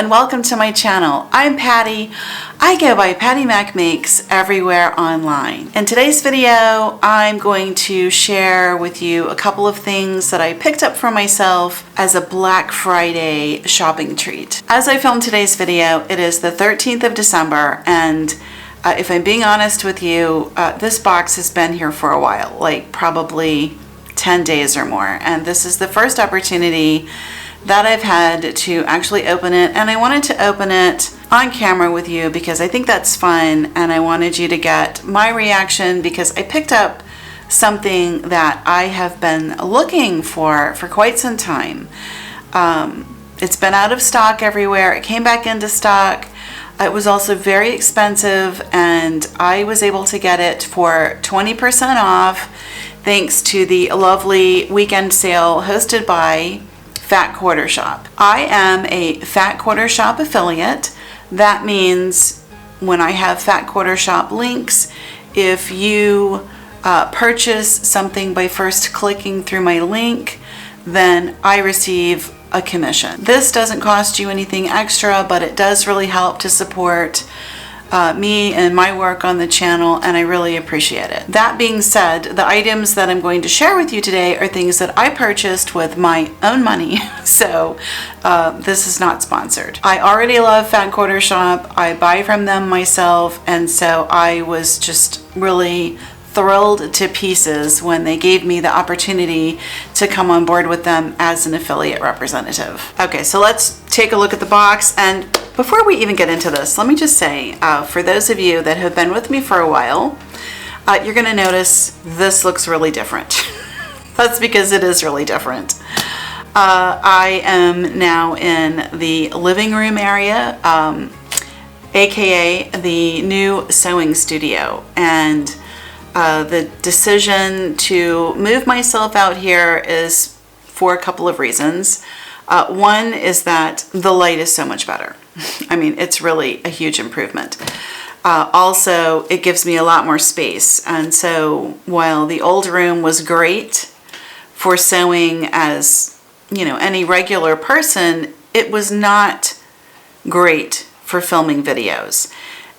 and welcome to my channel. I'm Patty. I go by Pattymac Makes everywhere online. In today's video, I'm going to share with you a couple of things that I picked up for myself as a Black Friday shopping treat. As I film today's video, it is the 13th of December, and if I'm being honest with you, this box has been here for a while, like probably 10 days or more, and this is the first opportunity that I've had to actually open it, and I wanted to open it on camera with you because I think that's fun, and I wanted you to get my reaction because I picked up something that I have been looking for quite some time. It's been out of stock everywhere. It came back into stock. It was also very expensive, and I was able to get it for 20% off thanks to the lovely weekend sale hosted by Fat Quarter Shop. I am a Fat Quarter Shop affiliate. That means when I have Fat Quarter Shop links, if you purchase something by first clicking through my link, then I receive a commission. This doesn't cost you anything extra, but it does really help to support me and my work on the channel, and I really appreciate it. That being said, the items that I'm going to share with you today are things that I purchased with my own money, so this is not sponsored. I already love Fat Quarter Shop. I buy from them myself, and so I was just really thrilled to pieces when they gave me the opportunity to come on board with them as an affiliate representative. Okay, so let's take a look at the box, and before we even get into this, let me just say, for those of you that have been with me for a while, you're going to notice this looks really different. That's because it is really different. I am now in the living room area, aka the new sewing studio, and the decision to move myself out here is for a couple of reasons. One is that the light is so much better. I mean, it's really a huge improvement. Also, it gives me a lot more space. And so while the old room was great for sewing as, you know, any regular person, it was not great for filming videos.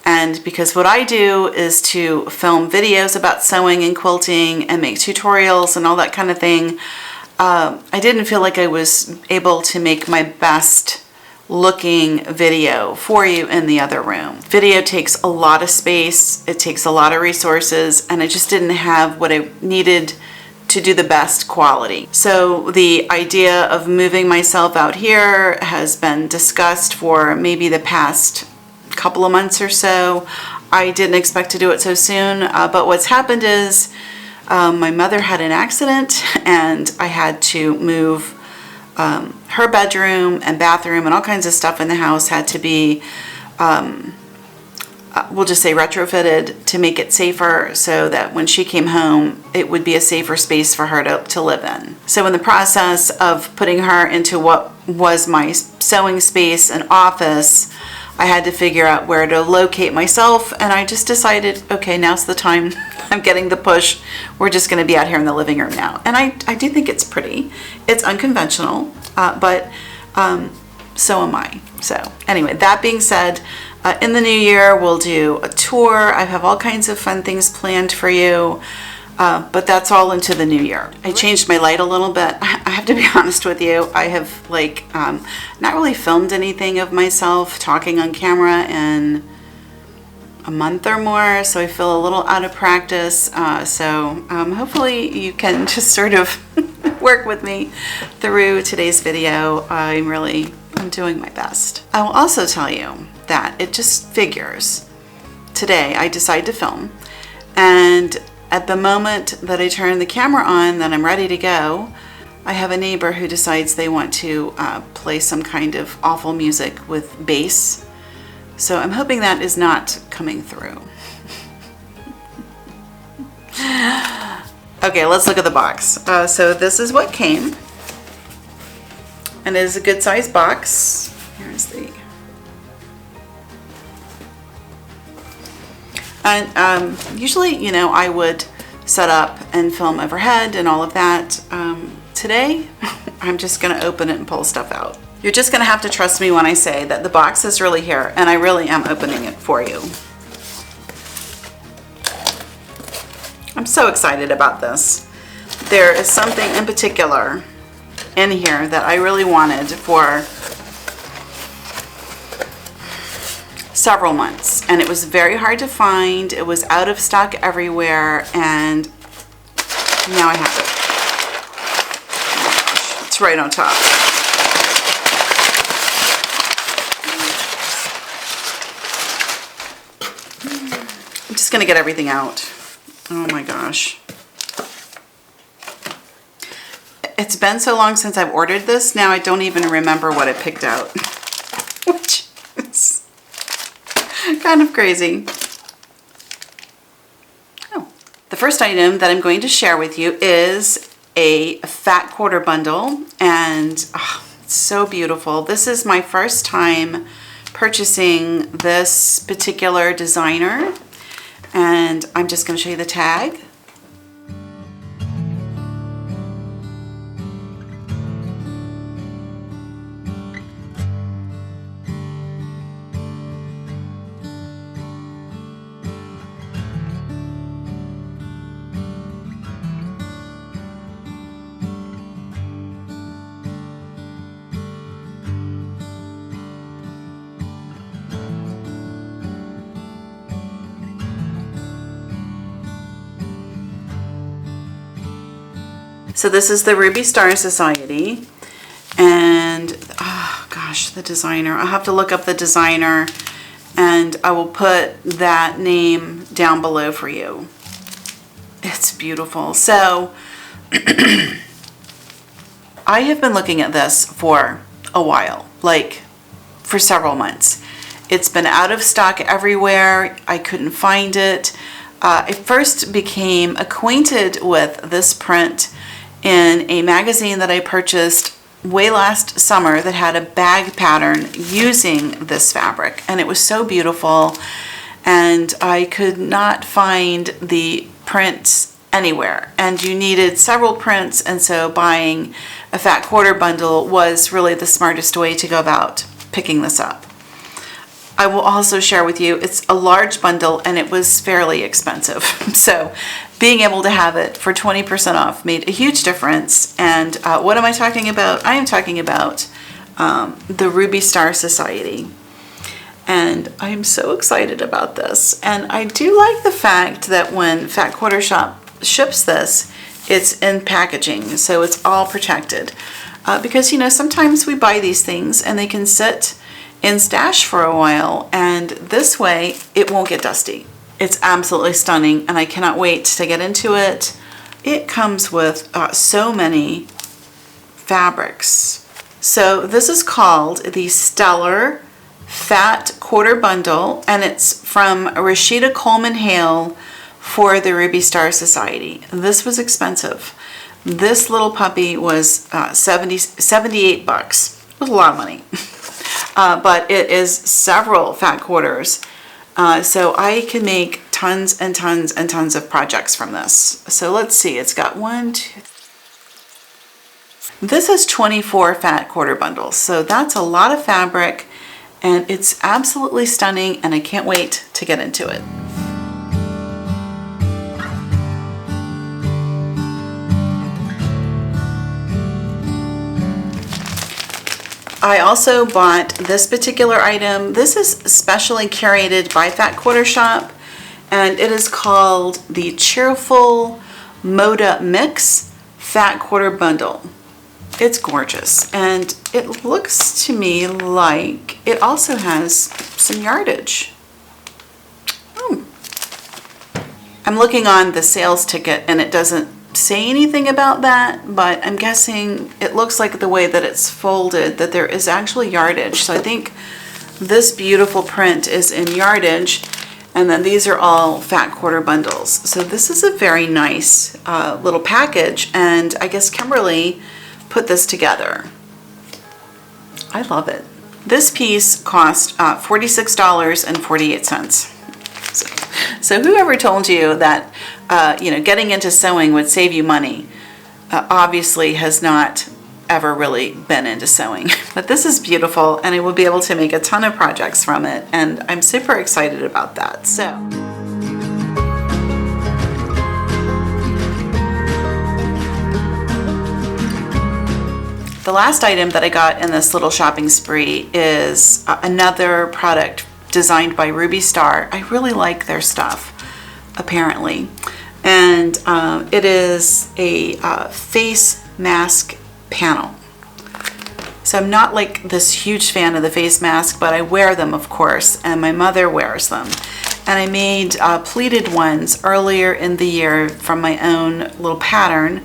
And because what I do is to film videos about sewing and quilting and make tutorials and all that kind of thing, I didn't feel like I was able to make my best looking video for you in the other room. Video takes a lot of space, it takes a lot of resources, and I just didn't have what I needed to do the best quality. So the idea of moving myself out here has been discussed for maybe the past couple of months or so. I didn't expect to do it so soon, but what's happened is my mother had an accident, and I had to move her bedroom and bathroom, and all kinds of stuff in the house had to be, we'll just say, retrofitted to make it safer so that when she came home, it would be a safer space for her to live in. So in the process of putting her into what was my sewing space and office, I had to figure out where to locate myself, and I just decided, okay, now's the time. I'm getting the push. We're just going to be out here in the living room now. And I do think it's pretty. It's unconventional, but so am I. So anyway, that being said, in the new year, we'll do a tour. I have all kinds of fun things planned for you. But that's all into the new year. I changed my light a little bit. I have to be honest with you. I have not really filmed anything of myself talking on camera in a month or more, so I feel a little out of practice. So hopefully you can just sort of work with me through today's video. I'm doing my best. I will also tell you that it just figures. Today I decide to film, and at the moment that I turn the camera on, that I'm ready to go, I have a neighbor who decides they want to play some kind of awful music with bass. So I'm hoping that is not coming through. Okay, let's look at the box. So this is what came. And it is a good size box. Here's the... And usually, you know, I would set up and film overhead and all of that. Today, I'm just going to open it and pull stuff out. You're just gonna have to trust me when I say that the box is really here, and I really am opening it for you. I'm so excited about this. There is something in particular in here that I really wanted for several months, and it was very hard to find. It was out of stock everywhere, and now I have it. Oh my gosh, it's right on top. I'm just gonna get everything out. Oh my gosh. It's been so long since I've ordered this, now I don't even remember what I picked out, which is kind of crazy. Oh, the first item that I'm going to share with you is a fat quarter bundle, and oh, it's so beautiful. This is my first time purchasing this particular designer, and I'm just going to show you the tag. So this is the Ruby Star Society, and oh gosh, the designer. I'll have to look up the designer, and I will put that name down below for you. It's beautiful. So I have been looking at this for a while, like for several months. It's been out of stock everywhere. I couldn't find it. I first became acquainted with this print in a magazine that I purchased way last summer that had a bag pattern using this fabric, and it was so beautiful, and I could not find the prints anywhere, and you needed several prints, and so buying a fat quarter bundle was really the smartest way to go about picking this up. I will also share with you, it's a large bundle and it was fairly expensive. So being able to have it for 20% off made a huge difference. And what am I talking about? I am talking about the Ruby Star Society. And I'm so excited about this. And I do like the fact that when Fat Quarter Shop ships this, it's in packaging, so it's all protected. Because, you know, sometimes we buy these things and they can sit in stash for a while, and this way it won't get dusty. It's absolutely stunning, and I cannot wait to get into it. It comes with so many fabrics. So this is called the Stellar Fat Quarter Bundle, and it's from Rashida Coleman Hale for the Ruby Star Society. This was expensive. This little puppy was $78 bucks. It was a lot of money. But it is several fat quarters, so I can make tons and tons and tons of projects from this. So let's see, it's got 1, 2, this is 24 fat quarter bundles, so that's a lot of fabric, and it's absolutely stunning, and I can't wait to get into it. I also bought this particular item. This is specially curated by Fat Quarter Shop, and it is called the Cheerful Moda Mix Fat Quarter Bundle. It's gorgeous, and it looks to me like it also has some yardage. I'm looking on the sales ticket, and it doesn't say anything about that, but I'm guessing it looks like the way that it's folded that there is actually yardage. So I think this beautiful print is in yardage, and then these are all fat quarter bundles. So this is a very nice little package, and I guess Kimberly put this together. I love it. This piece cost $46.48. So whoever told you that you know, getting into sewing would save you money obviously has not ever really been into sewing. But this is beautiful, and I will be able to make a ton of projects from it, and I'm super excited about that. So the last item that I got in this little shopping spree is another product designed by Ruby Star. I really like their stuff, apparently. And it is a face mask panel. So I'm not like this huge fan of the face mask, but I wear them, of course, and my mother wears them. And I made pleated ones earlier in the year from my own little pattern.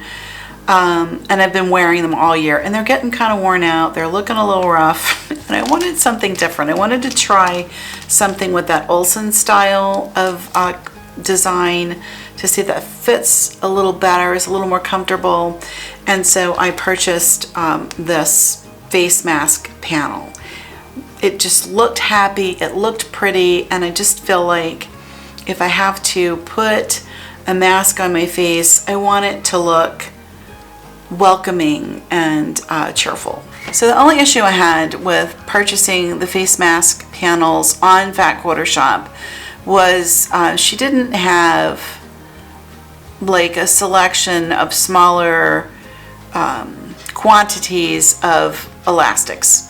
And I've been wearing them all year, and they're getting kind of worn out. They're looking a little rough, and I wanted something different. I wanted to try something with that Olsen style of design to see if that fits a little better, is a little more comfortable. And so I purchased this face mask panel. It just looked happy, it looked pretty, and I just feel like if I have to put a mask on my face, I want it to look welcoming and cheerful. So the only issue I had with purchasing the face mask panels on Fat Quarter Shop was she didn't have like a selection of smaller quantities of elastics.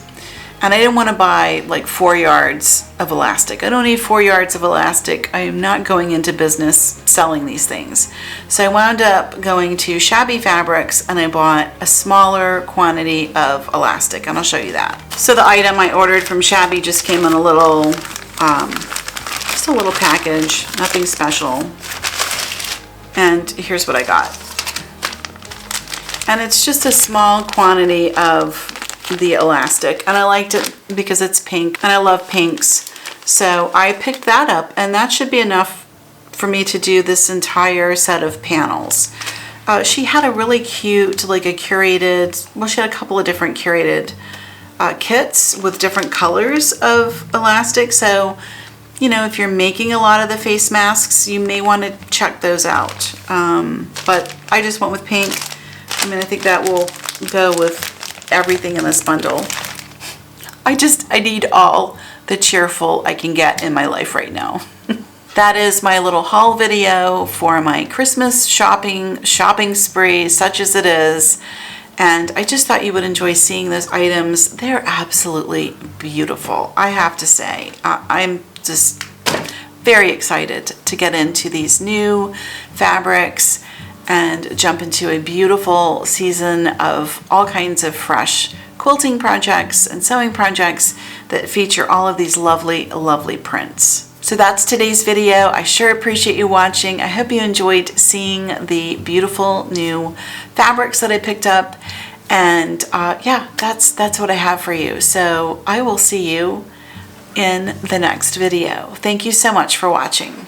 And I didn't want to buy like 4 yards of elastic. I don't need 4 yards of elastic. I am not going into business selling these things. So I wound up going to Shabby Fabrics and I bought a smaller quantity of elastic, and I'll show you that. So the item I ordered from Shabby just came in a little, just a little package, nothing special. And here's what I got. And it's just a small quantity of the elastic, and I liked it because it's pink and I love pinks, so I picked that up, and that should be enough for me to do this entire set of panels. She had a really cute, like a curated, well, she had a couple of different curated kits with different colors of elastic, so you know, if you're making a lot of the face masks, you may want to check those out. But I just went with pink. I mean, I think that will go with everything in this bundle. I need all the cheerful I can get in my life right now. That is my little haul video for my Christmas shopping spree, such as it is. And I just thought you would enjoy seeing those items. They're absolutely beautiful, I have to say. I'm just very excited to get into these new fabrics and jump into a beautiful season of all kinds of fresh quilting projects and sewing projects that feature all of these lovely, lovely prints. So that's today's video. I sure appreciate you watching. I hope you enjoyed seeing the beautiful new fabrics that I picked up. And yeah, that's what I have for you. So I will see you in the next video. Thank you so much for watching.